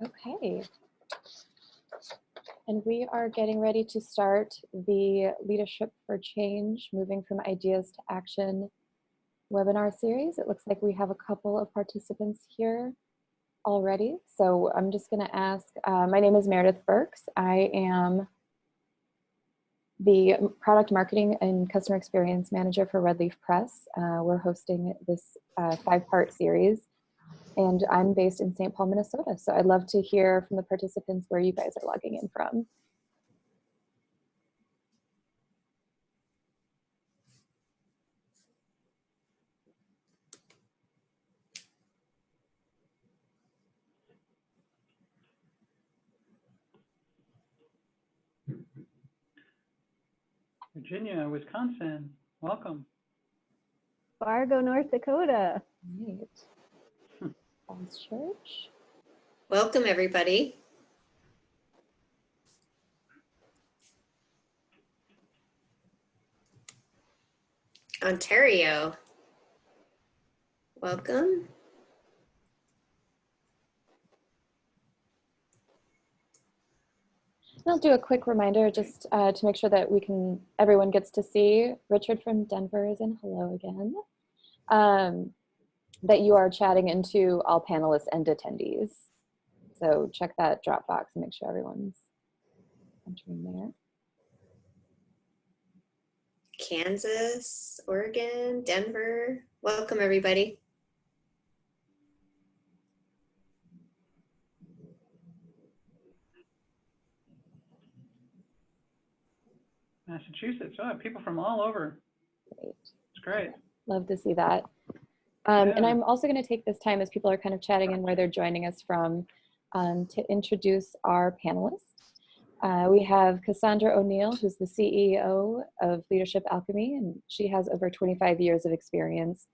Okay. And we are getting ready to start the Leadership for Change, Moving from Ideas to Action webinar series. It looks like we have a couple of participants here already. So I'm just going to ask, my name is Meredith Burks. I am the Product Marketing and Customer Experience Manager for Red Leaf Press. We're hosting this 5-part series. And I'm based in St. Paul, Minnesota. So I'd love to hear from the participants where you guys are logging in from. Virginia, Wisconsin, welcome. Fargo, North Dakota. Right. Falls Church. Welcome, everybody. Ontario, welcome. I'll do a quick reminder just to make sure that everyone gets to see. Richard from Denver is in. Hello again. That you are chatting into all panelists and attendees. So check that Dropbox and make sure everyone's entering there. Kansas, Oregon, Denver, welcome, everybody. Massachusetts, oh, people from all over. Great. It's great. Love to see that. And I'm also going to take this time as people are kind of chatting in where they're joining us from to introduce our panelists. We have Cassandra O'Neill, who's the CEO of Leadership Alchemy, and she has over 25 years of experience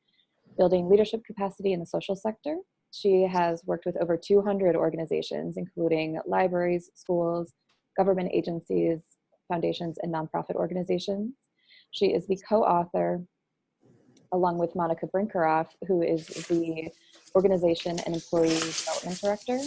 building leadership capacity in the social sector. She has worked with over 200 organizations, including libraries, schools, government agencies, foundations, and nonprofit organizations. She is the co-author, along with Monica Brinkerhoff, who is the Organization and Employee Development Director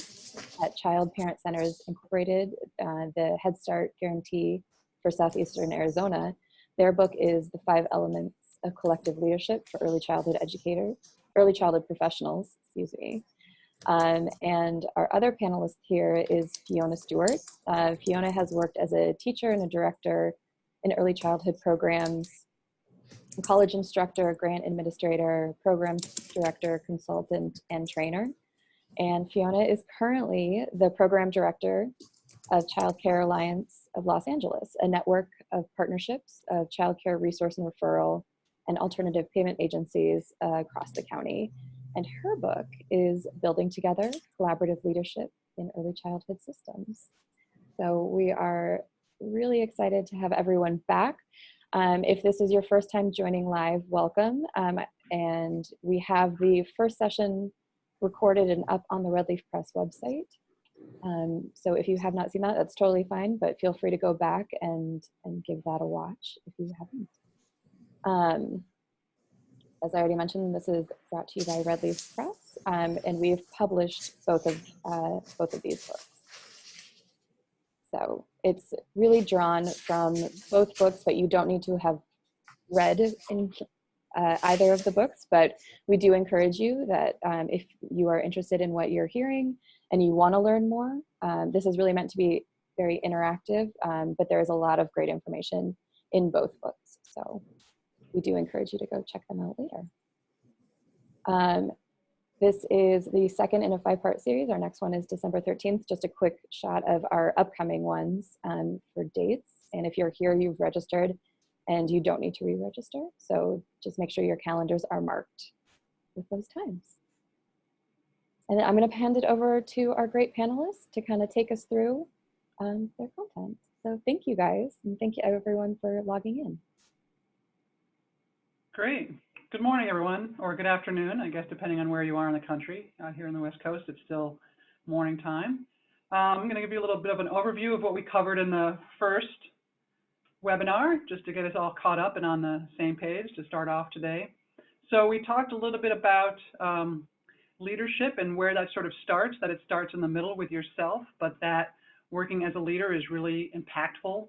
at Child Parent Centers Incorporated, the Head Start Guarantee for Southeastern Arizona. Their book is The 5 Elements of Collective Leadership for Early Childhood Professionals, excuse me. And our other panelist here is Fiona Stewart. Fiona has worked as a teacher and a director in early childhood programs, a college instructor, grant administrator, program director, consultant, and trainer. And Fiona is currently the program director of Child Care Alliance of Los Angeles, a network of partnerships of child care resource and referral and alternative payment agencies across the county. And her book is Building Together, Collaborative Leadership in Early Childhood Systems. So we are really excited to have everyone back. If this is your first time joining live, welcome. And we have the first session recorded and up on the Red Leaf Press website. So if you have not seen that, that's totally fine, but feel free to go back and give that a watch if you haven't. As I already mentioned, this is brought to you by Red Leaf Press, and we've published both of these books. So it's really drawn from both books, but you don't need to have read in either of the books. But we do encourage you that if you are interested in what you're hearing and you want to learn more, this is really meant to be very interactive, but there is a lot of great information in both books. So we do encourage you to go check them out later. This is the second in a 5-part series. Our next one is December 13th. Just a quick shot of our upcoming ones for dates. And if you're here, you've registered and you don't need to re-register. So just make sure your calendars are marked with those times. And then I'm going to hand it over to our great panelists to kind of take us through their content. So thank you guys, and thank you everyone for logging in. Great. Good morning, everyone, or good afternoon, I guess, depending on where you are in the country. Out here on the West Coast, it's still morning time. I'm going to give you a little bit of an overview of what we covered in the first webinar, just to get us all caught up and on the same page to start off today. So we talked a little bit about leadership and where that sort of starts, that it starts in the middle with yourself, but that working as a leader is really impactful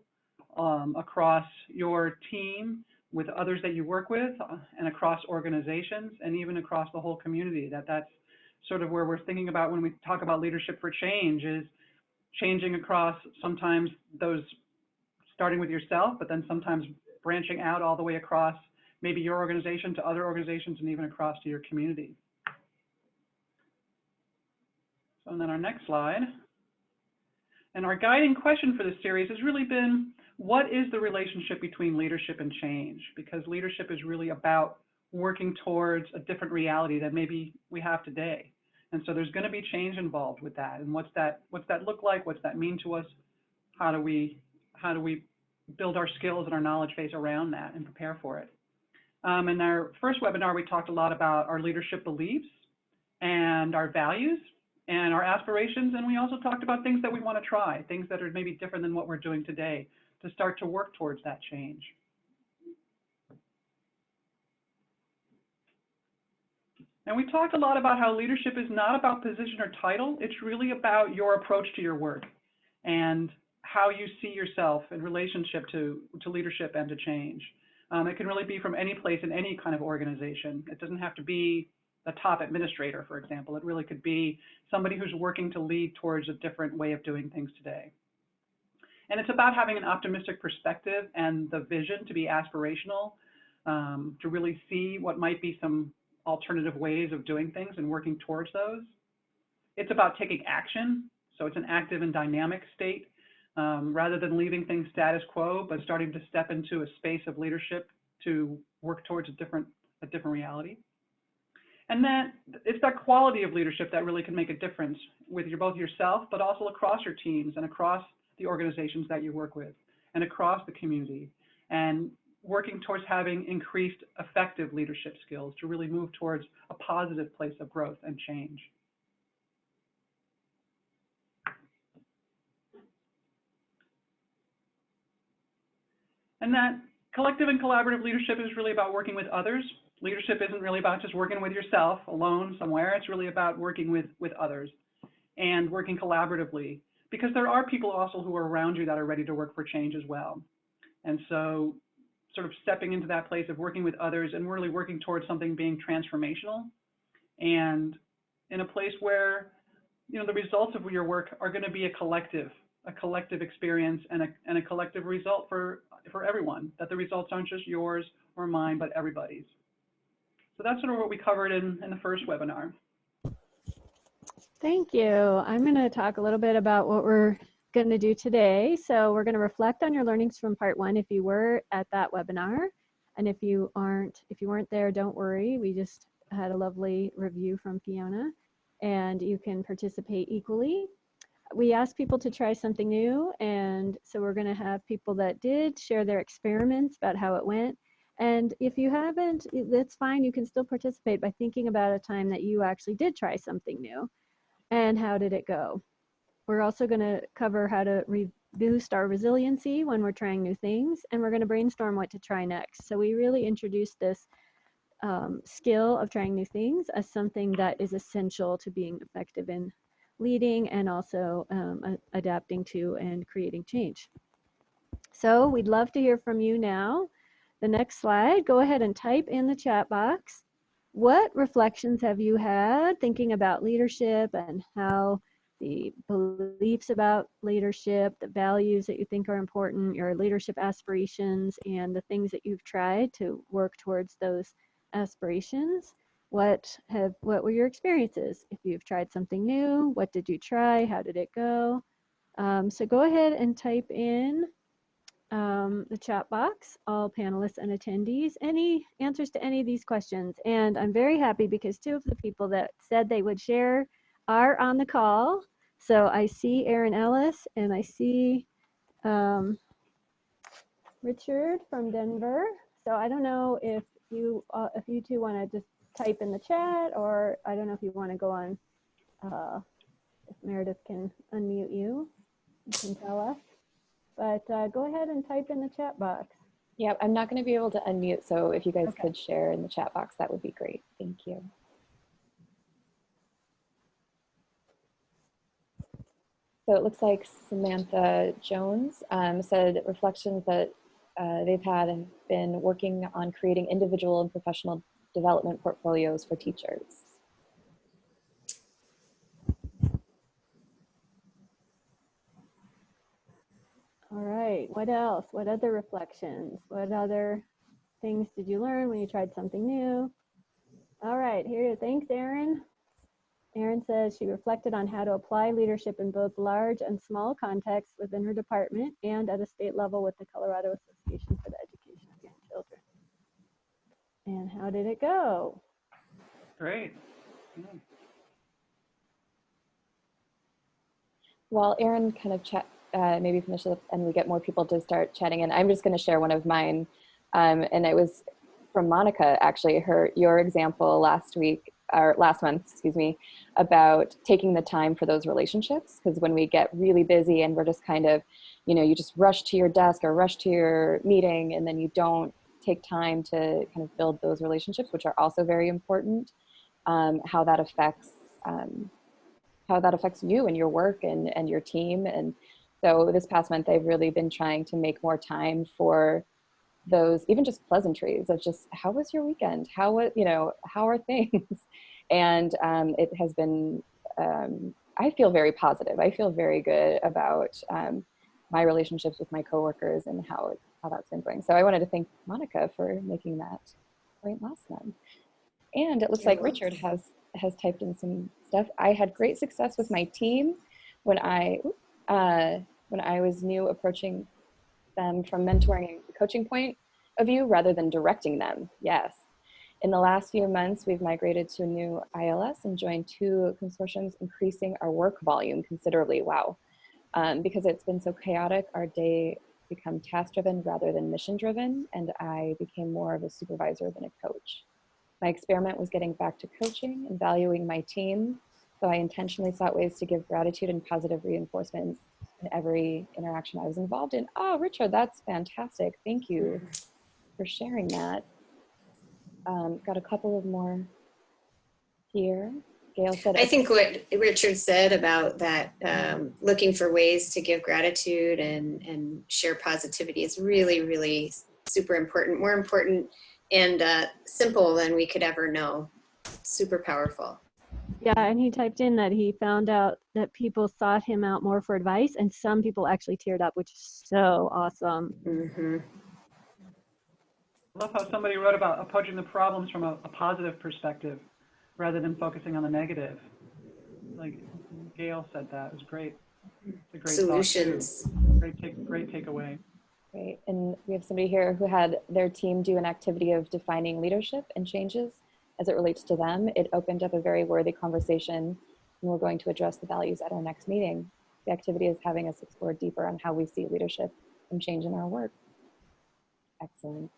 across your team, with others that you work with, and across organizations, and even across the whole community. That's sort of where we're thinking about when we talk about leadership for change, is changing across sometimes those starting with yourself, but then sometimes branching out all the way across maybe your organization to other organizations and even across to your community. So, and then our next slide. And our guiding question for this series has really been, what is the relationship between leadership and change? Because leadership is really about working towards a different reality that maybe we have today. And so there's going to be change involved with that. And what's that look like? What's that mean to us? How do we build our skills and our knowledge base around that and prepare for it? In our first webinar, we talked a lot about our leadership beliefs and our values and our aspirations. And we also talked about things that we want to try, things that are maybe different than what we're doing today, to start to work towards that change. And we talked a lot about how leadership is not about position or title. It's really about your approach to your work and how you see yourself in relationship to leadership and to change. It can really be from any place in any kind of organization. It doesn't have to be a top administrator, for example. It really could be somebody who's working to lead towards a different way of doing things today. And it's about having an optimistic perspective and the vision to be aspirational, to really see what might be some alternative ways of doing things and working towards those. It's about taking action. So it's an active and dynamic state, rather than leaving things status quo, but starting to step into a space of leadership to work towards a different reality. And then it's that quality of leadership that really can make a difference with both yourself, but also across your teams and across the organizations that you work with and across the community, and working towards having increased effective leadership skills to really move towards a positive place of growth and change. And that collective and collaborative leadership is really about working with others. Leadership isn't really about just working with yourself alone somewhere. It's really about working with others and working collaboratively, because there are people also who are around you that are ready to work for change as well. And so sort of stepping into that place of working with others and really working towards something being transformational, and in a place where, you know, the results of your work are going to be a collective experience and a collective result for everyone, that the results aren't just yours or mine, but everybody's. So that's sort of what we covered in the first webinar. Thank you. I'm going to talk a little bit about what we're going to do today. So we're going to reflect on your learnings from part 1 if you were at that webinar. And if you weren't there, don't worry. We just had a lovely review from Fiona, and you can participate equally. We asked people to try something new, and so we're going to have people that did share their experiments about how it went. And if you haven't, that's fine. You can still participate by thinking about a time that you actually did try something new and how did it go. We're also going to cover how to boost our resiliency when we're trying new things, and we're going to brainstorm what to try next. So we really introduced this skill of trying new things as something that is essential to being effective in leading and also adapting to and creating change. So we'd love to hear from you now. The next slide, go ahead and type in the chat box. What reflections have you had thinking about leadership and how the beliefs about leadership, the values that you think are important, your leadership aspirations, and the things that you've tried to work towards those aspirations? What were your experiences? If you've tried something new, what did you try? How did it go? So go ahead and type in the chat box, all panelists and attendees, any answers to any of these questions. And I'm very happy because 2 of the people that said they would share are on the call. So I see Aaron Ellis and I see Richard from Denver. So I don't know if you 2 want to just type in the chat, or I don't know if you want to go on, if Meredith can unmute you, you can tell us. But go ahead and type in the chat box. Yeah, I'm not going to be able to unmute, so if you guys could share in the chat box, that would be great. Thank you. So it looks like Samantha Jones said reflections that they've had and been working on creating individual and professional development portfolios for teachers. All right, what else? What other reflections? What other things did you learn when you tried something new? All right, here, thanks, Erin. Erin says she reflected on how to apply leadership in both large and small contexts within her department and at a state level with the Colorado Association for the Education of Young Children. And how did it go? Great. While Erin kind of maybe finishes up and we get more people to start chatting in, I'm just going to share one of mine. And it was from Monica, actually, your example last month, excuse me, about taking the time for those relationships. Because when we get really busy and we're just kind of, you just rush to your desk or rush to your meeting, and then you don't take time to kind of build those relationships, which are also very important, how that affects you and your work and your team. And so this past month, I've really been trying to make more time for those, even just pleasantries of just, how was your weekend? How are things? And it has been, I feel very positive. I feel very good about my relationships with my coworkers and how that's been going. So I wanted to thank Monica for making that point last month. And it looks like Richard has typed in some stuff. I had great success with my team when I was new, approaching them from mentoring and coaching point of view rather than directing them. Yes. In the last few months, we've migrated to a new ILS and joined 2 consortiums, increasing our work volume considerably. Wow. Because it's been so chaotic, our day become task-driven rather than mission-driven, and I became more of a supervisor than a coach. My experiment was getting back to coaching and valuing my team, so I intentionally sought ways to give gratitude and positive reinforcement in every interaction I was involved in. Oh, Richard, that's fantastic. Thank you for sharing that. Got a couple of more here. Gail said, I think what Richard said about that, looking for ways to give gratitude and share positivity is really, really super important, more important and simple than we could ever know. Super powerful. Yeah, and he typed in that he found out that people sought him out more for advice, and some people actually teared up, which is so awesome. Mm-hmm. I love how somebody wrote about approaching the problems from a positive perspective rather than focusing on the negative. Like Gail said, that it was great. It's a great Solutions. Great takeaway. Great. And we have somebody here who had their team do an activity of defining leadership and changes as it relates to them. It opened up a very worthy conversation, and we're going to address the values at our next meeting. The activity is having us explore deeper on how we see leadership and change in our work. Excellent.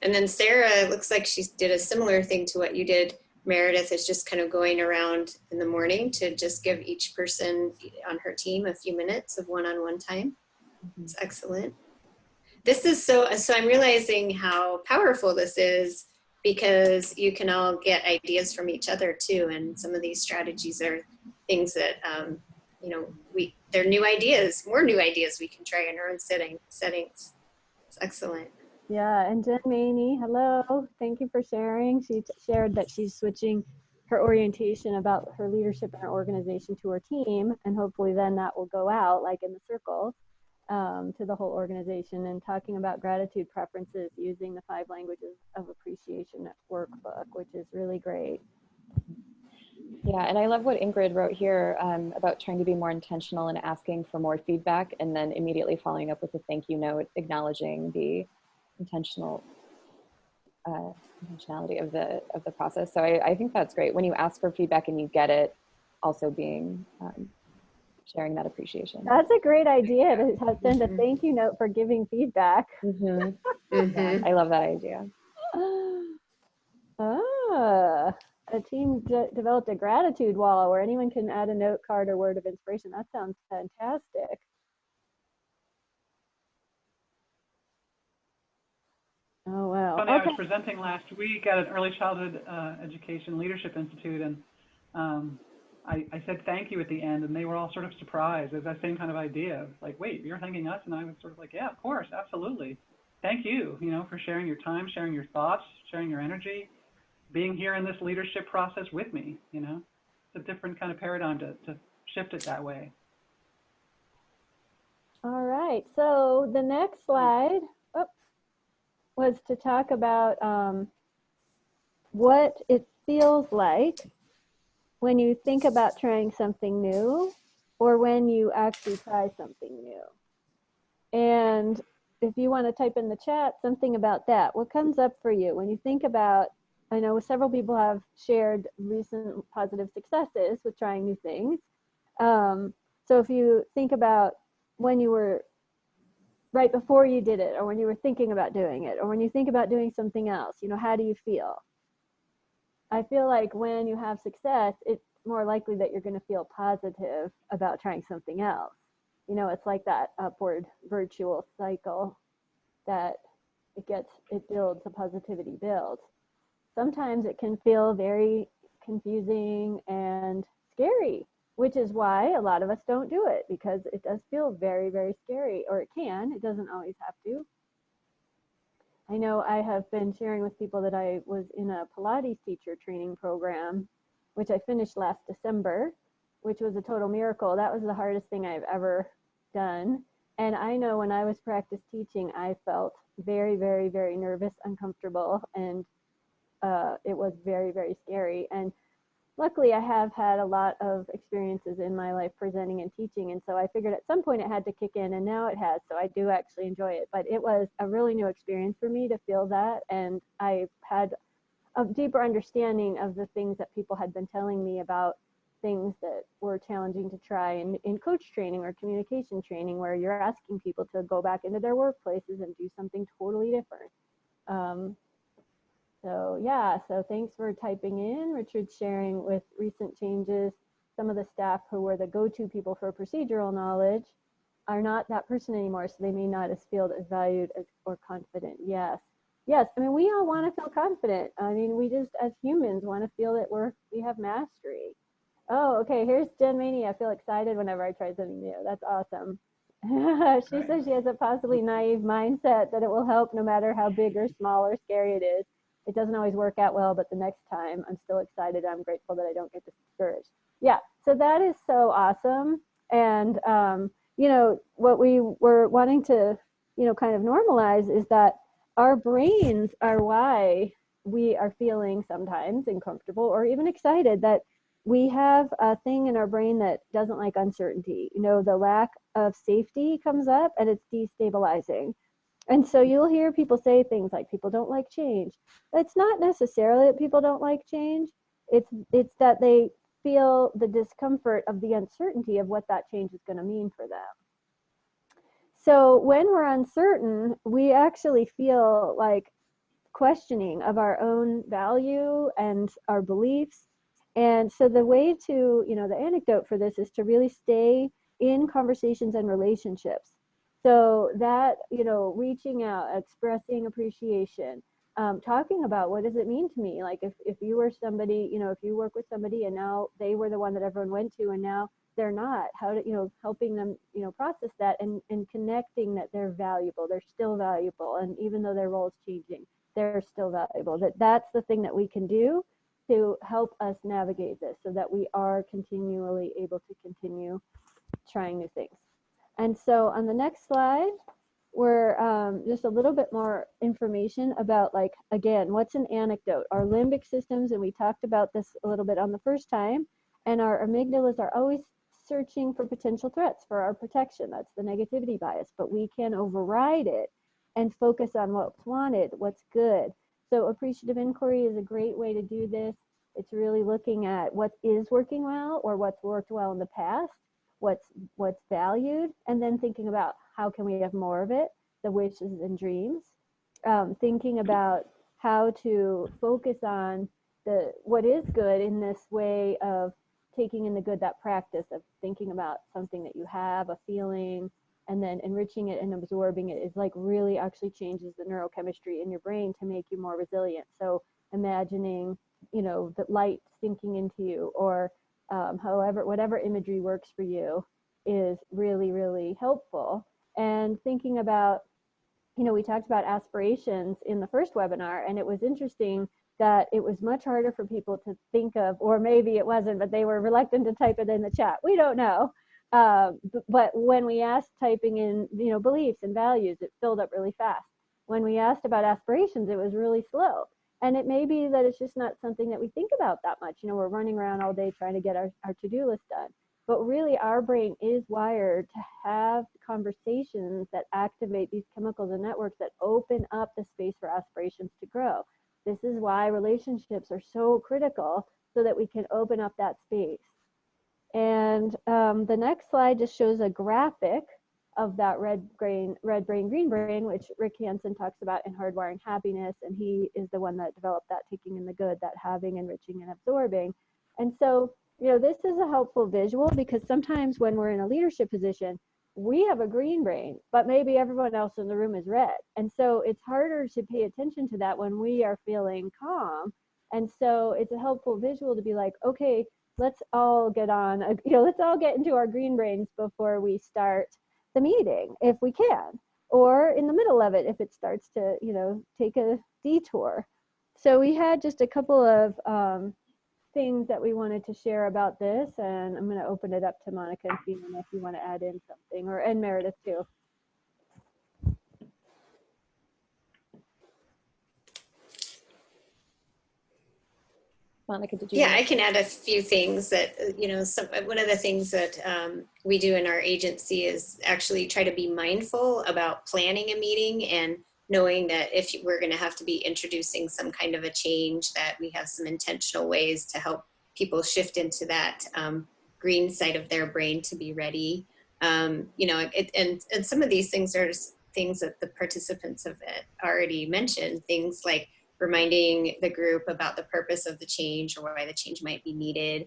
And then Sarah, looks like she did a similar thing to what you did, Meredith, is just kind of going around in the morning to just give each person on her team a few minutes of one-on-one time. Mm-hmm. It's excellent. This is so I'm realizing how powerful this is, because you can all get ideas from each other too. And some of these strategies are things that, they're new ideas, more new ideas we can try in our own settings. It's excellent. Yeah, and Jen Maney, hello. Thank you for sharing. She shared that she's switching her orientation about her leadership in her organization to her team, and hopefully then that will go out, like in the circle, to the whole organization, and talking about gratitude preferences using the 5 languages of appreciation workbook, which is really great. Yeah, and I love what Ingrid wrote here about trying to be more intentional and asking for more feedback, and then immediately following up with a thank you note, acknowledging the intentionality of the process. So I think that's great. When you ask for feedback and you get it, also being sharing that appreciation. That's a great idea to send a thank you note for giving feedback. Mm-hmm. Yeah, I love that idea. A team developed a gratitude wall where anyone can add a note card or word of inspiration. That sounds fantastic. Oh, wow. Funny, I was presenting last week at an early childhood education leadership institute, and I said thank you at the end, and they were all sort of surprised. It was that same kind of idea, like, wait, you're thanking us? And I was sort of like, yeah, of course, absolutely. Thank you, for sharing your time, sharing your thoughts, sharing your energy, being here in this leadership process with me. It's a different kind of paradigm to shift it that way. All right, so the next slide was to talk about what it feels like when you think about trying something new or when you actually try something new. And if you want to type in the chat something about that, what comes up for you when you think about, I know several people have shared recent positive successes with trying new things. So if you think about when you were right before you did it, or when you were thinking about doing it, or when you think about doing something else, how do you feel? I feel like when you have success, it's more likely that you're going to feel positive about trying something else. It's like that upward virtual cycle that it builds, the positivity builds. Sometimes it can feel very confusing and scary, which is why a lot of us don't do it, because it does feel very, very scary, or it doesn't always have to. I know I have been sharing with people that I was in a Pilates teacher training program, which I finished last December, which was a total miracle. That was the hardest thing I've ever done. And I know when I was practice teaching, I felt very, very, very nervous, uncomfortable, and it was very, very scary. And luckily, I have had a lot of experiences in my life presenting and teaching, and so I figured at some point it had to kick in, and now it has, so I do actually enjoy it. But it was a really new experience for me to feel that, and I had a deeper understanding of the things that people had been telling me about things that were challenging to try in coach training or communication training, where you're asking people to go back into their workplaces and do something totally different. So thanks for typing in. Richard's sharing with recent changes. Some of the staff who were the go-to people for procedural knowledge are not that person anymore, so they may not feel as valued or confident. Yes. I mean, we all want to feel confident. I mean, we just, as humans, want to feel that we have mastery. Oh, okay, here's Jen Maney. I feel excited whenever I try something new. That's awesome. She says she has a possibly naive mindset that it will help no matter how big or small or scary it is. It doesn't always work out well, but the next time I'm still excited. I'm grateful that I don't get discouraged. Yeah, so that is so awesome. And, what we were wanting to, kind of normalize is that our brains are why we are feeling sometimes uncomfortable or even excited, that we have a thing in our brain that doesn't like uncertainty. The lack of safety comes up and it's destabilizing. And so you'll hear people say things like people don't like change. It's not necessarily that people don't like change. It's that they feel the discomfort of the uncertainty of what that change is going to mean for them. So when we're uncertain, we actually feel like questioning of our own value and our beliefs. And so the way to, the anecdote for this is to really stay in conversations and relationships. So that, reaching out, expressing appreciation, talking about what does it mean to me? Like if you were somebody, if you work with somebody and now they were the one that everyone went to and now they're not, how to, helping them, process that and connecting that they're valuable, they're still valuable. And even though their role is changing, they're still valuable. That's the thing that we can do to help us navigate this so that we are continually able to continue trying new things. And so on the next slide, we're just a little bit more information about, like, again, what's an anecdote? Our limbic systems, and we talked about this a little bit on the first time, and our amygdalas are always searching for potential threats for our protection. That's the negativity bias, but we can override it and focus on what's wanted, what's good. So appreciative inquiry is a great way to do this. It's really looking at what is working well or what's worked well in the past, what's valued, and then thinking about how can we have more of it, the wishes and dreams. Thinking about how to focus on what is good in this way of taking in the good, that practice of thinking about something that you have, a feeling, and then enriching it and absorbing it is like really actually changes the neurochemistry in your brain to make you more resilient. So imagining, the light sinking into you, or however, whatever imagery works for you is really, really helpful. And thinking about, we talked about aspirations in the first webinar, and it was interesting that it was much harder for people to think of, or maybe it wasn't, but they were reluctant to type it in the chat. We don't know. But when we asked typing in, beliefs and values, it filled up really fast. When we asked about aspirations, it was really slow. And it may be that it's just not something that we think about that much. We're running around all day trying to get our to-do list done. But really, our brain is wired to have conversations that activate these chemicals and networks that open up the space for aspirations to grow. This is why relationships are so critical, so that we can open up that space. And the next slide just shows a graphic of that red brain, green brain, which Rick Hansen talks about in Hardwiring Happiness. And he is the one that developed that taking in the good, that having, enriching, and absorbing. And so, this is a helpful visual, because sometimes when we're in a leadership position, we have a green brain, but maybe everyone else in the room is red. And so it's harder to pay attention to that when we are feeling calm. And so it's a helpful visual to be like, okay, let's all get on, let's all get into our green brains before we start the meeting, if we can, or in the middle of it, if it starts to, take a detour. So we had just a couple of things that we wanted to share about this, and I'm going to open it up to Monica and Fiona if you want to add in something, and Meredith too. Monica, did you? Yeah, I can add a few things that, one of the things that we do in our agency is actually try to be mindful about planning a meeting and knowing that if we're going to have to be introducing some kind of a change, that we have some intentional ways to help people shift into that green side of their brain to be ready. And some of these things are things that the participants have already mentioned, things like reminding the group about the purpose of the change or why the change might be needed.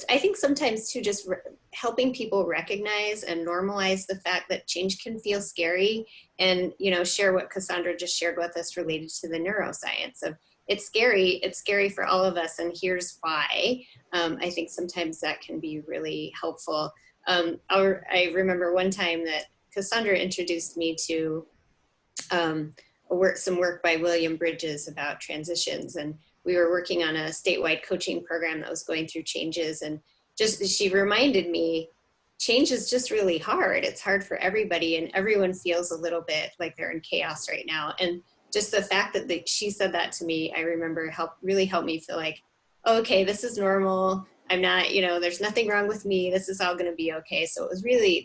I think sometimes too, just helping people recognize and normalize the fact that change can feel scary, and, share what Cassandra just shared with us related to the neuroscience of it's scary for all of us, and here's why. I think sometimes that can be really helpful. I remember one time that Cassandra introduced me to some work by William Bridges about transitions, and we were working on a statewide coaching program that was going through changes, and she reminded me, change is just really hard. It's hard for everybody, and everyone feels a little bit like they're in chaos right now. And just the fact that she said that to me, I remember really helped me feel like, oh, okay, this is normal. I'm not, there's nothing wrong with me. This is all going to be okay. So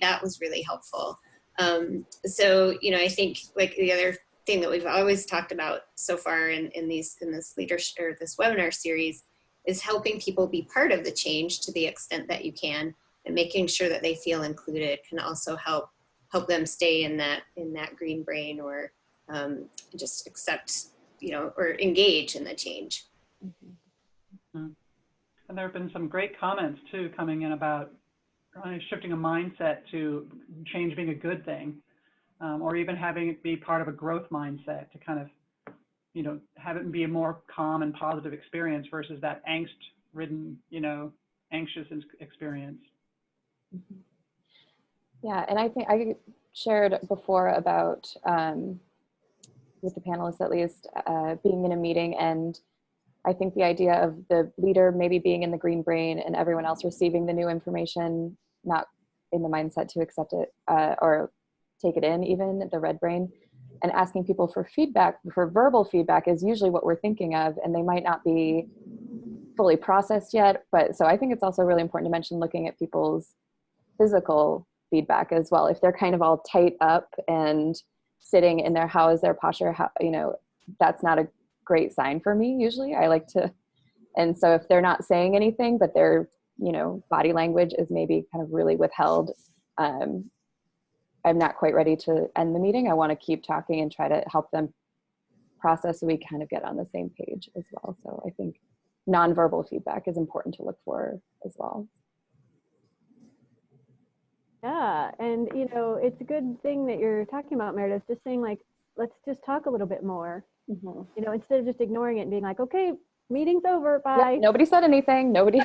that was really helpful. I think like the other thing that we've always talked about so far in this leadership or this webinar series is helping people be part of the change to the extent that you can, and making sure that they feel included can also help them stay in that green brain, or just accept, or engage in the change. Mm-hmm. And there have been some great comments too coming in about shifting a mindset to change being a good thing, or even having it be part of a growth mindset to kind of, have it be a more calm and positive experience versus that angst-ridden, anxious experience. Yeah, and I think I shared before about, with the panelists at least, being in a meeting, and I think the idea of the leader maybe being in the green brain and everyone else receiving the new information, not in the mindset to accept it or take it in, even the red brain, and asking people for feedback, for verbal feedback is usually what we're thinking of, and they might not be fully processed yet. But so I think it's also really important to mention looking at people's physical feedback as well. If they're kind of all tight up and sitting in how is their posture, that's not a great sign for me usually. I like to, and so if they're not saying anything, but their body language is maybe kind of really withheld, I'm not quite ready to end the meeting. I want to keep talking and try to help them process so we kind of get on the same page as well. So I think nonverbal feedback is important to look for as well. Yeah, and it's a good thing that you're talking about, Meredith, just saying like, let's just talk a little bit more. Mm-hmm. Instead of just ignoring it and being like, okay, Meeting's over. Bye. Yep, nobody said anything. Nobody.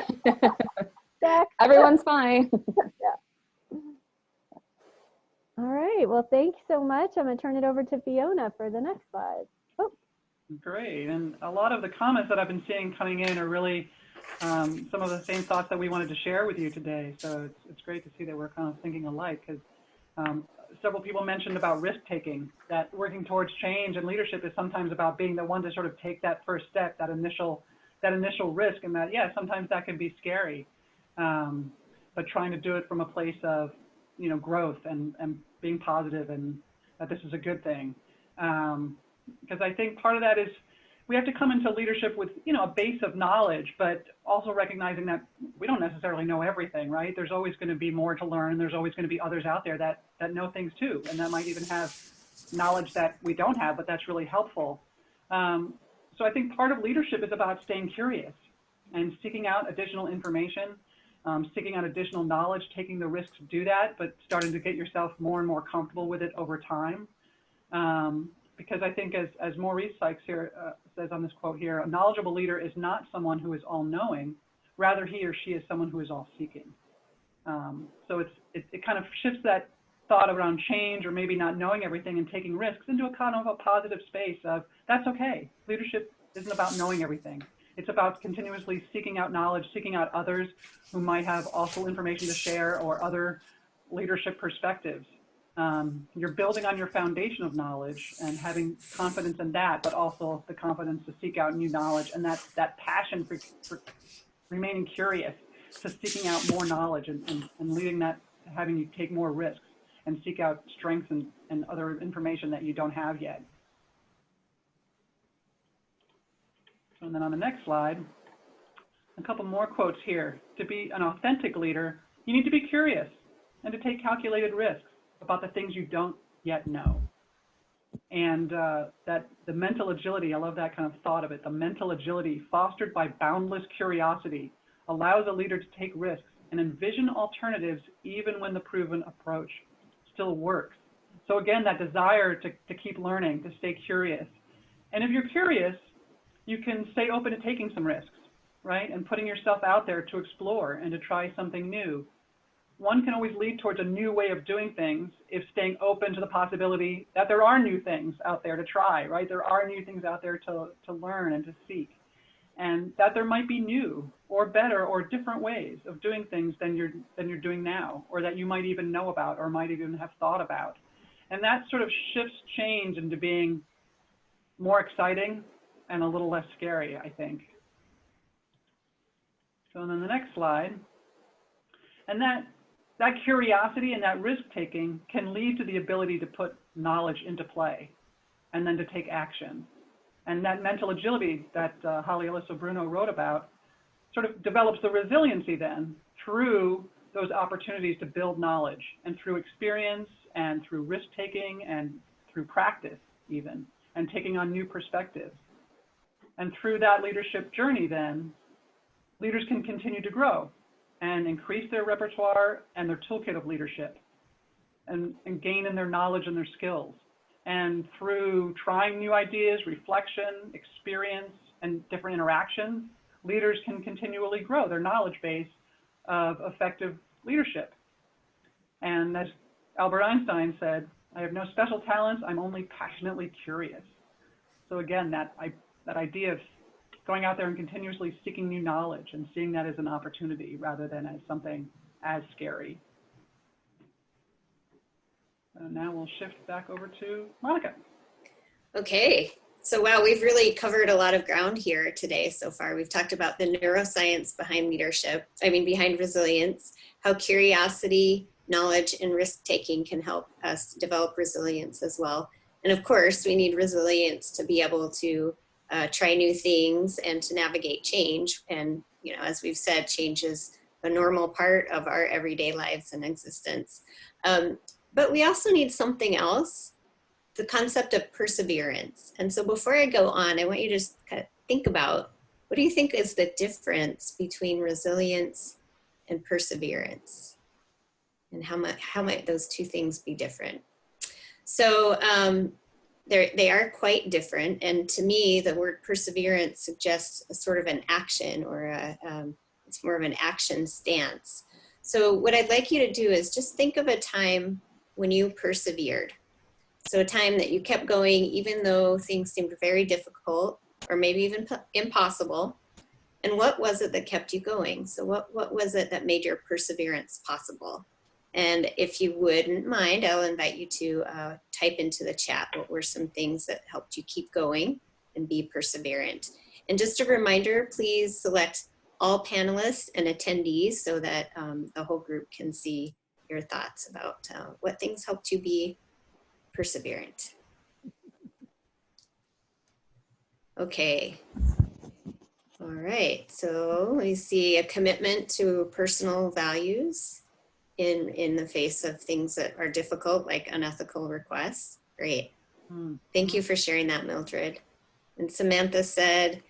Back. Everyone's fine. All right. Well, thank you so much. I'm going to turn it over to Fiona for the next slide. Oh. Great. And a lot of the comments that I've been seeing coming in are really some of the same thoughts that we wanted to share with you today. So it's great to see that we're kind of thinking alike, because several people mentioned about risk-taking, that working towards change and leadership is sometimes about being the one to sort of take that first step, that initial risk, and that, yeah, sometimes that can be scary, but trying to do it from a place of, you know, growth and being positive, and that this is a good thing. Because I think part of that is we have to come into leadership with, you know, a base of knowledge, but also recognizing that we don't necessarily know everything, right? There's always going to be more to learn. There's always going to be others out there that know things too, and that might even have knowledge that we don't have, but that's really helpful. So I think part of leadership is about staying curious and seeking out additional information, seeking out additional knowledge, taking the risk to do that, but starting to get yourself more and more comfortable with it over time. Because I think, as Maurice Sykes here says on this quote here, a knowledgeable leader is not someone who is all-knowing, rather he or she is someone who is all-seeking. So it kind of shifts that thought around change or maybe not knowing everything and taking risks into a kind of a positive space of, that's okay. Leadership isn't about knowing everything. It's about continuously seeking out knowledge, seeking out others who might have also information to share or other leadership perspectives. You're building on your foundation of knowledge and having confidence in that, but also the confidence to seek out new knowledge, and that passion for remaining curious, to seeking out more knowledge and leading that, having you take more risks and seek out strengths and other information that you don't have yet. And then on the next slide, a couple more quotes here. To be an authentic leader, you need to be curious and to take calculated risks about the things you don't yet know. And that the mental agility, I love that kind of thought of it, the mental agility fostered by boundless curiosity allows a leader to take risks and envision alternatives even when the proven approach still works. So again, that desire to keep learning, to stay curious. And if you're curious, you can stay open to taking some risks, right? And putting yourself out there to explore and to try something new. One can always lead towards a new way of doing things if staying open to the possibility that there are new things out there to try, right? There are new things out there to learn and to seek, and that there might be new or better or different ways of doing things than you're doing now, or that you might even know about or might even have thought about. And that sort of shifts change into being more exciting and a little less scary, I think. So then the next slide, and that curiosity and that risk-taking can lead to the ability to put knowledge into play and then to take action. And that mental agility that Holly Alyssa Bruno wrote about sort of develops the resiliency then through those opportunities to build knowledge, and through experience and through risk-taking and through practice even, and taking on new perspectives. And through that leadership journey then, leaders can continue to grow and increase their repertoire and their toolkit of leadership, and gain in their knowledge and their skills. And through trying new ideas, reflection, experience, and different interactions, leaders can continually grow their knowledge base of effective leadership. And as Albert Einstein said, I have no special talents, I'm only passionately curious. So again, that idea of going out there and continuously seeking new knowledge and seeing that as an opportunity rather than as something as scary. Now we'll shift back over to Monica. Okay, so wow, we've really covered a lot of ground here today so far. We've talked about the neuroscience behind leadership, behind resilience, how curiosity, knowledge, and risk-taking can help us develop resilience as well. And of course, we need resilience to be able to try new things and to navigate change. And, you know, as we've said, change is a normal part of our everyday lives and existence. But we also need something else, the concept of perseverance. And so before I go on, I want you to just kind of think about, what do you think is the difference between resilience and perseverance? And how might those two things be different? So they are quite different. And to me, the word perseverance suggests a sort of an action, or it's more of an action stance. So what I'd like you to do is just think of a time when you persevered. So a time that you kept going even though things seemed very difficult or maybe even impossible. And what was it that kept you going? So what was it that made your perseverance possible? And if you wouldn't mind, I'll invite you to type into the chat what were some things that helped you keep going and be perseverant. And just a reminder, please select all panelists and attendees so that the whole group can see your thoughts about what things helped you be perseverant. Okay. All right, so we see a commitment to personal values in the face of things that are difficult, like unethical requests. Great. Thank you for sharing that, Mildred. And Samantha said,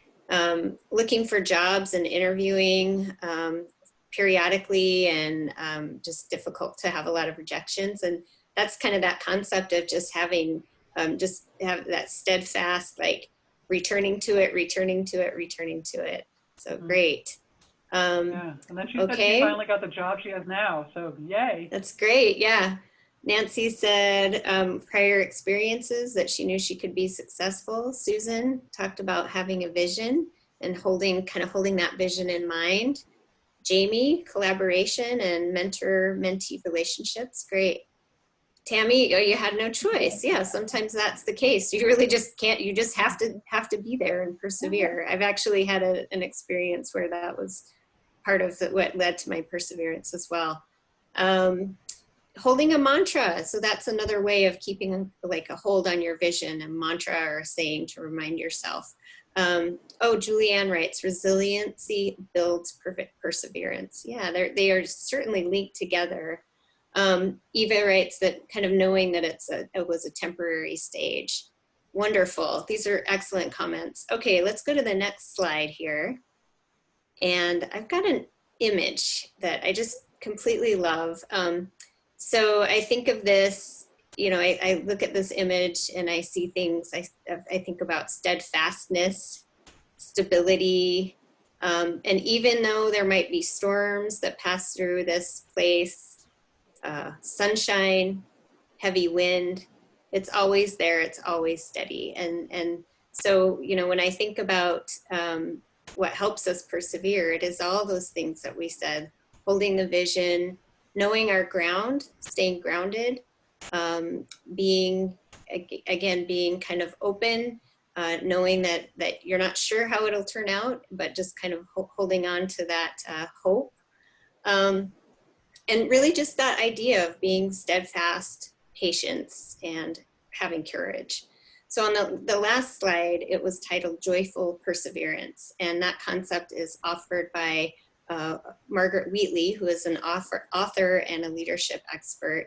looking for jobs and interviewing periodically, and just difficult to have a lot of rejections. And that's kind of that concept of just having, just have that steadfast, like returning to it, returning to it, returning to it. So great. Yeah, and then she said she finally got the job she has now, so yay. That's great, yeah. Nancy said prior experiences that she knew she could be successful. Susan talked about having a vision and kind of holding that vision in mind. Jamie, collaboration and mentor-mentee relationships, great. Tammy, oh, you had no choice. Yeah, sometimes that's the case. You really just can't, you just have to be there and persevere. I've actually had an experience where that was part of what led to my perseverance as well. Holding a mantra. So that's another way of keeping like a hold on your vision, a mantra or a saying to remind yourself. Oh, Julianne writes, resiliency builds perfect perseverance. Yeah, they are certainly linked together. Eva writes that kind of knowing that it was a temporary stage. Wonderful. These are excellent comments. Okay, let's go to the next slide here. And I've got an image that I just completely love. So I think of this, you know, I look at this image and I see things, I think about steadfastness, stability, and even though there might be storms that pass through this place, sunshine, heavy wind, it's always there, it's always steady. And so, you know, when I think about what helps us persevere, it is all those things that we said: holding the vision, knowing our ground, staying grounded, being kind of open, knowing that you're not sure how it'll turn out, but just kind of holding on to that hope. And really just that idea of being steadfast, patience, and having courage. So on the last slide, it was titled Joyful Perseverance. And that concept is offered by Margaret Wheatley, who is an author and a leadership expert.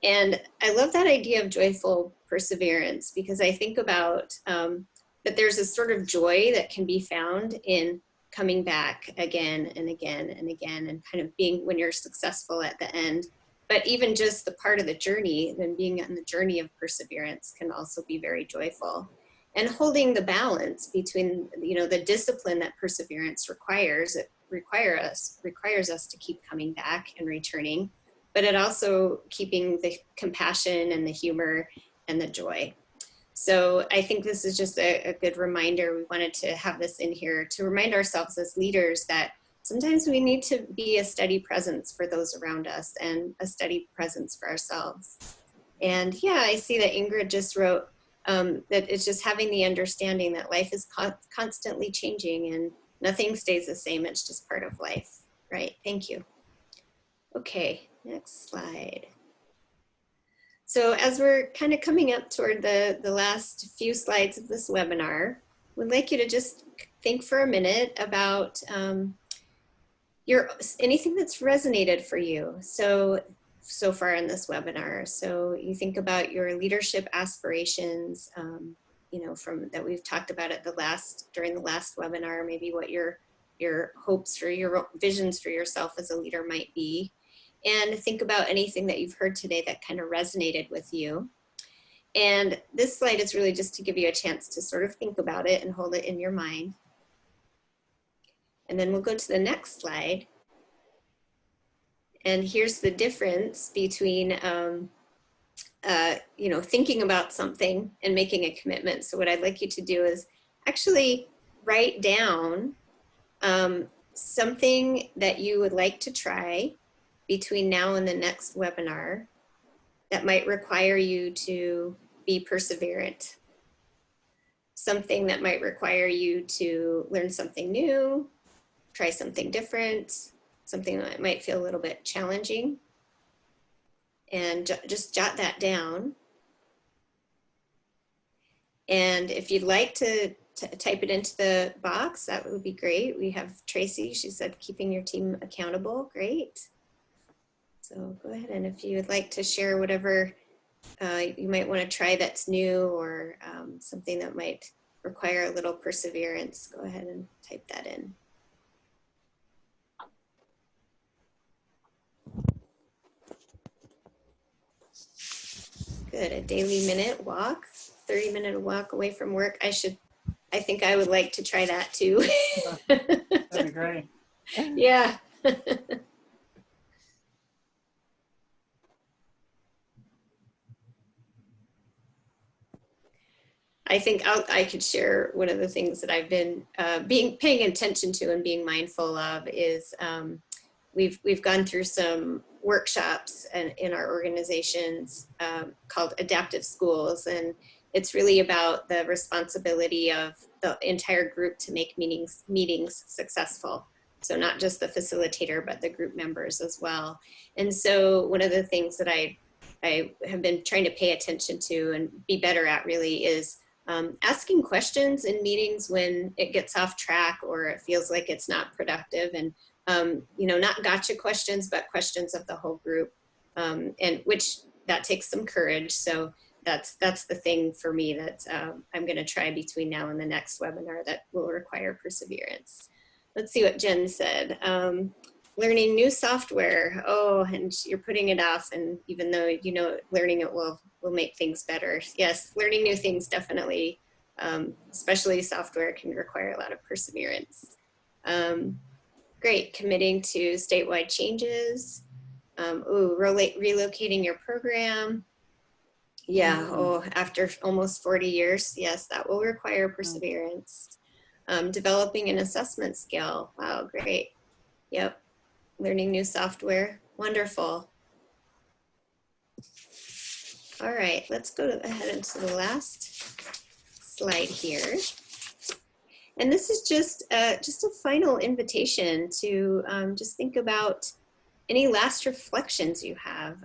And I love that idea of joyful perseverance, because I think about that there's a sort of joy that can be found in coming back again and again and again, and kind of being, when you're successful at the end. But even just the part of the journey, then being on the journey of perseverance, can also be very joyful. And holding the balance between, you know, the discipline that perseverance requires, requires us to keep coming back and returning, but it also keeping the compassion and the humor and the joy. So I think this is just a good reminder. We wanted to have this in here to remind ourselves as leaders that sometimes we need to be a steady presence for those around us and a steady presence for ourselves. And yeah, I see that Ingrid just wrote that it's just having the understanding that life is constantly changing and nothing stays the same. It's just part of life, right? Thank you. Okay, next slide. So as we're kind of coming up toward the last few slides of this webinar, we'd like you to just think for a minute about anything that's resonated for you so far in this webinar. So you think about your leadership aspirations, you know, that we've talked about during the last webinar, maybe what your hopes for your visions for yourself as a leader might be. And think about anything that you've heard today that kind of resonated with you. And this slide is really just to give you a chance to sort of think about it and hold it in your mind. And then we'll go to the next slide. And here's the difference between, you know, thinking about something and making a commitment. So what I'd like you to do is actually write down something that you would like to try between now and the next webinar that might require you to be perseverant. Something that might require you to learn something new, try something different, something that might feel a little bit challenging. And just jot that down. And if you'd like to type it into the box, that would be great. We have Tracy, she said, keeping your team accountable, great. So go ahead, and if you would like to share whatever you might want to try that's new, or something that might require a little perseverance, go ahead and type that in. Good, a daily minute walk, 30-minute walk away from work. I think I would like to try that too. That'd be great. Yeah. I think I could share one of the things that I've been paying attention to and being mindful of is we've gone through some workshops in our organizations called adaptive schools, and it's really about the responsibility of the entire group to make meetings successful. So not just the facilitator, but the group members as well. And so one of the things that I have been trying to pay attention to and be better at really is asking questions in meetings when it gets off track or it feels like it's not productive, and you know, not gotcha questions, but questions of the whole group, and which that takes some courage. So that's the thing for me that I'm going to try between now and the next webinar that will require perseverance. Let's see what Jen said. Learning new software. Oh, and you're putting it off, and even though you know learning it will make things better. Yes, learning new things definitely, especially software, can require a lot of perseverance. Great, committing to statewide changes. Relocating your program. Yeah, oh, after almost 40 years, yes, that will require perseverance. Developing an assessment skill. Wow, great. Yep, learning new software. Wonderful. All right, let's go ahead into the last slide here. And this is just a final invitation to just think about any last reflections you have.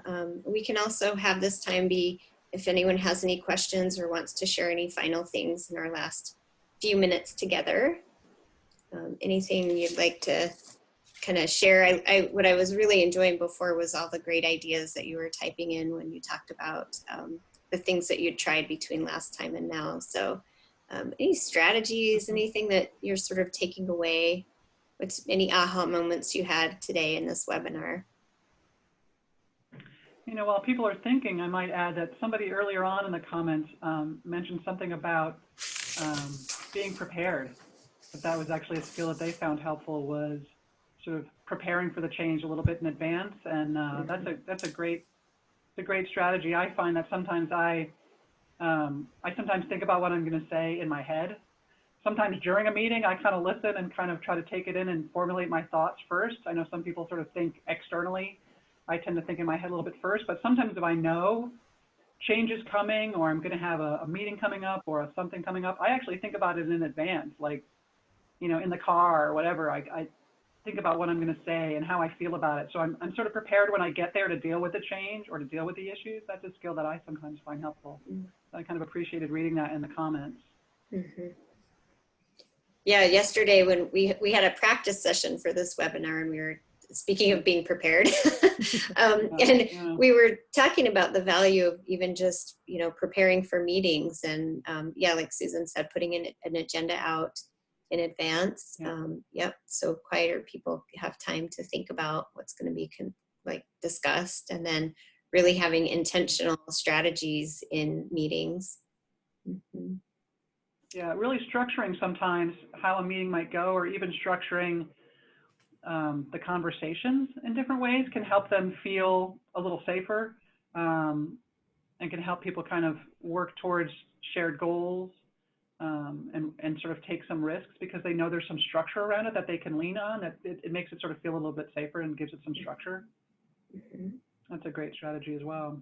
We can also have this time be, if anyone has any questions or wants to share any final things in our last few minutes together. Anything you'd like to kind of share? What I was really enjoying before was all the great ideas that you were typing in when you talked about the things that you'd tried between last time and now. So any strategies, anything that you're sort of taking away? What's any aha moments you had today in this webinar? You know, while people are thinking, I might add that somebody earlier on in the comments mentioned something about being prepared. That was actually a skill that they found helpful, was sort of preparing for the change a little bit in advance, and that's a great strategy. I find that sometimes I sometimes think about what I'm going to say in my head. Sometimes during a meeting, I kind of listen and kind of try to take it in and formulate my thoughts first. I know some people sort of think externally. I tend to think in my head a little bit first, but sometimes if I know change is coming, or I'm going to have a meeting coming up or something coming up, I actually think about it in advance, like, you know, in the car or whatever. I think about what I'm going to say and how I feel about it. So I'm sort of prepared when I get there to deal with the change or to deal with the issues. That's a skill that I sometimes find helpful. I kind of appreciated reading that in the comments. Mm-hmm. Yeah, yesterday when we had a practice session for this webinar, and we were speaking of being prepared, we were talking about the value of even just, you know, preparing for meetings, and yeah, like Susan said, putting an agenda out in advance. Yep, so quieter people have time to think about what's going to be discussed, and then really having intentional strategies in meetings. Mm-hmm. Yeah, really structuring sometimes how a meeting might go, or even structuring the conversations in different ways can help them feel a little safer, and can help people kind of work towards shared goals, and sort of take some risks because they know there's some structure around it that they can lean on. That it makes it sort of feel a little bit safer and gives it some structure. Mm-hmm. That's a great strategy as well.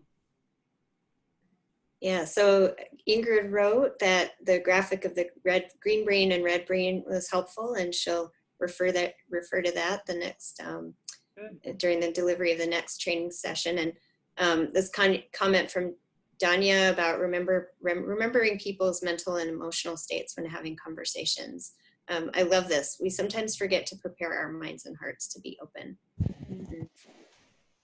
Yeah, so Ingrid wrote that the graphic of the green brain and red brain was helpful, and she'll refer to that the next during the delivery of the next training session. And this comment from Danya about remembering people's mental and emotional states when having conversations. I love this. We sometimes forget to prepare our minds and hearts to be open. Mm-hmm.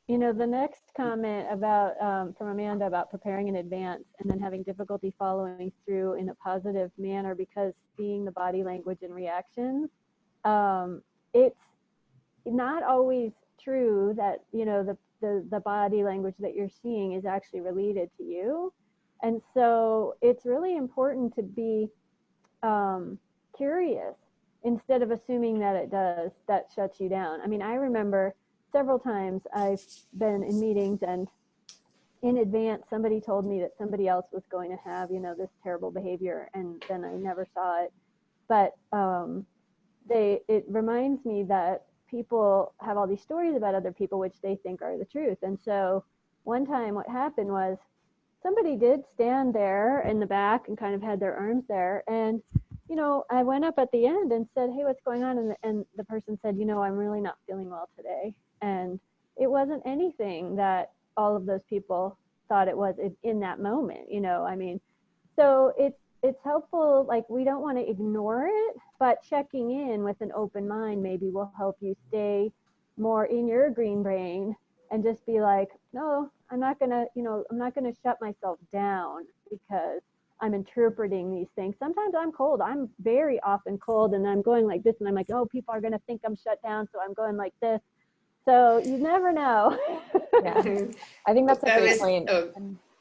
You know, the next comment about from Amanda about preparing in advance and then having difficulty following through in a positive manner because seeing the body language and reactions, it's not always true that, you know, the body language that you're seeing is actually related to you. And so it's really important to be curious instead of assuming that it does. That shuts you down. I mean, I remember several times I've been in meetings and in advance somebody told me that somebody else was going to have, you know, this terrible behavior, and then I never saw it. But it reminds me that people have all these stories about other people which they think are the truth. And so one time what happened was somebody did stand there in the back and kind of had their arms there, and you know, I went up at the end and said, hey, what's going on? And the person said, you know, I'm really not feeling well today. And it wasn't anything that all of those people thought it was in that moment, you know. I mean, so it's helpful, like we don't want to ignore it, but checking in with an open mind maybe will help you stay more in your green brain and just be like, no, I'm not gonna, you know, I'm not gonna shut myself down because I'm interpreting these things. Sometimes I'm cold. I'm very often cold and I'm going like this and I'm like, oh, people are gonna think I'm shut down, so I'm going like this. So you never know. Yeah, I think that's a great point.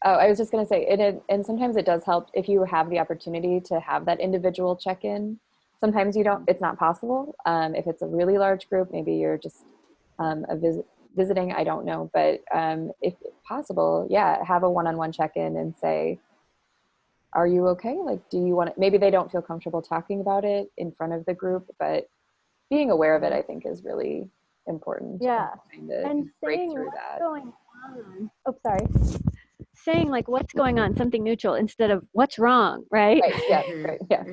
I was just going to say, and sometimes it does help if you have the opportunity to have that individual check-in. Sometimes it's not possible. If it's a really large group, maybe you're just visiting, I don't know. But if possible, yeah, have a one-on-one check-in and say, are you okay? Like, do you want to, maybe they don't feel comfortable talking about it in front of the group, but being aware of it, I think, is really important. Yeah, and break saying through what's that. going on. Oh, sorry. Saying like what's going on, something neutral instead of what's wrong, right? Right. Yeah. Right. Yeah.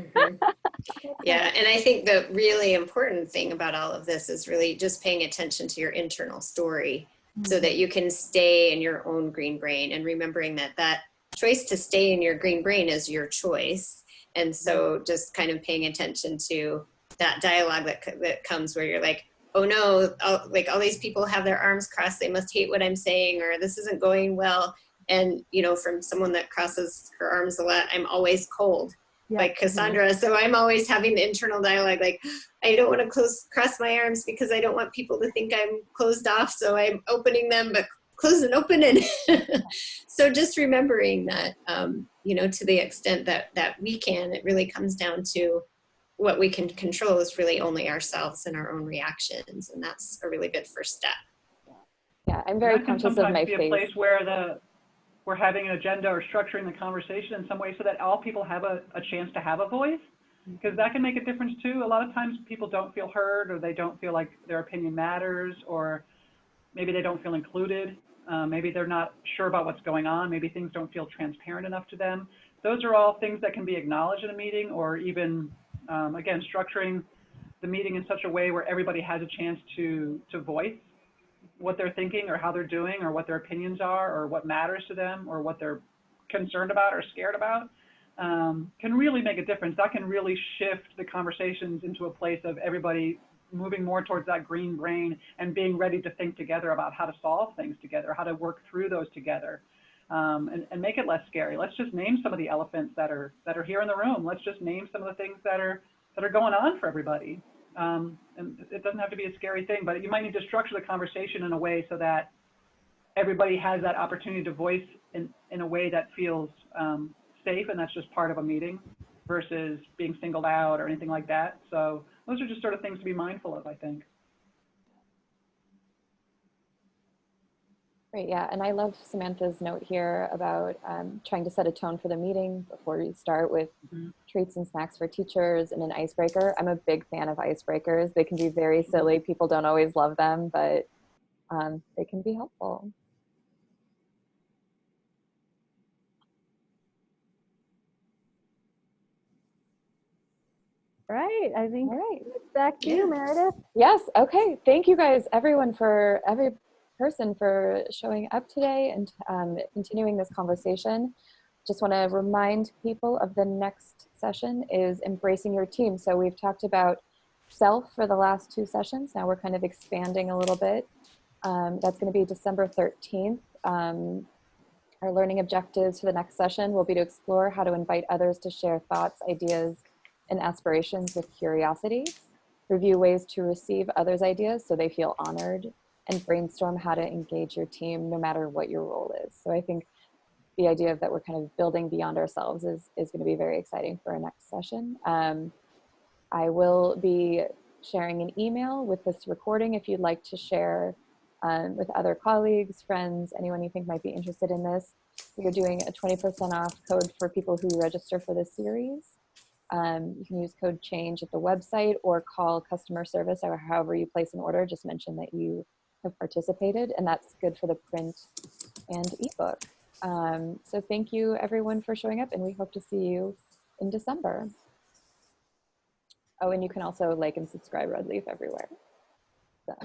Yeah, and I think the really important thing about all of this is really just paying attention to your internal story, so that you can stay in your own green brain, and remembering that choice to stay in your green brain is your choice. And so just kind of paying attention to that dialogue that comes where you're like, oh no, like all these people have their arms crossed, they must hate what I'm saying, or this isn't going well. And, you know, from someone that crosses her arms a lot, I'm always cold, like Cassandra. So I'm always having the internal dialogue, like, I don't want to cross my arms because I don't want people to think I'm closed off. So I'm opening them, but close and open. And so just remembering that, you know, to the extent that we can, it really comes down to what we can control is really only ourselves and our own reactions. And that's a really good first step. Yeah, I'm very conscious of my face. A place where we're having an agenda or structuring the conversation in some way so that all people have a chance to have a voice, because that can make a difference too. A lot of times people don't feel heard, or they don't feel like their opinion matters, or maybe they don't feel included. Maybe they're not sure about what's going on. Maybe things don't feel transparent enough to them. Those are all things that can be acknowledged in a meeting, or even, again, structuring the meeting in such a way where everybody has a chance to voice what they're thinking, or how they're doing, or what their opinions are, or what matters to them, or what they're concerned about or scared about, can really make a difference. That can really shift the conversations into a place of everybody moving more towards that green brain and being ready to think together about how to solve things together, how to work through those together, and make it less scary. Let's just name some of the elephants that are here in the room. Let's just name some of the things that are going on for everybody. And it doesn't have to be a scary thing, but you might need to structure the conversation in a way so that everybody has that opportunity to voice in a way that feels safe, and that's just part of a meeting versus being singled out or anything like that. So those are just sort of things to be mindful of, I think. Great, yeah, and I love Samantha's note here about trying to set a tone for the meeting before you start with treats and snacks for teachers and an icebreaker. I'm a big fan of icebreakers. They can be very silly. People don't always love them, but they can be helpful. Right, I think All right. it's back to you, Meredith. Yes, okay. Thank you guys, every person for showing up today and continuing this conversation. Just want to remind people of the next session is embracing your team. So we've talked about self for the last 2 sessions. Now we're kind of expanding a little bit. That's going to be December 13th. Our learning objectives for the next session will be to explore how to invite others to share thoughts, ideas, and aspirations with curiosity, review ways to receive others' ideas so they feel honored, and brainstorm how to engage your team no matter what your role is. So I think the idea of that we're kind of building beyond ourselves is going to be very exciting for our next session. I will be sharing an email with this recording if you'd like to share with other colleagues, friends, anyone you think might be interested in this. We're doing a 20% off code for people who register for this series. You can use code CHANGE at the website or call customer service, or however you place an order. Just mention that you have participated, and that's good for the print and ebook. So thank you everyone for showing up, and we hope to see you in December. Oh, and you can also like and subscribe Red Leaf everywhere. So.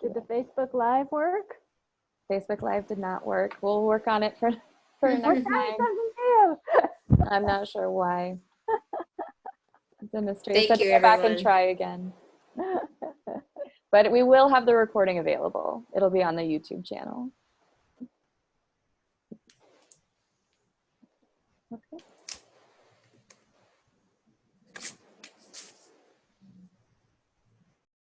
Did the Facebook Live work? Facebook Live did not work. We'll work on it for next time. I'm not sure why. It's a mystery. Thank Said to you, go back and everyone. try again. But we will have the recording available. It'll be on the YouTube channel. Okay.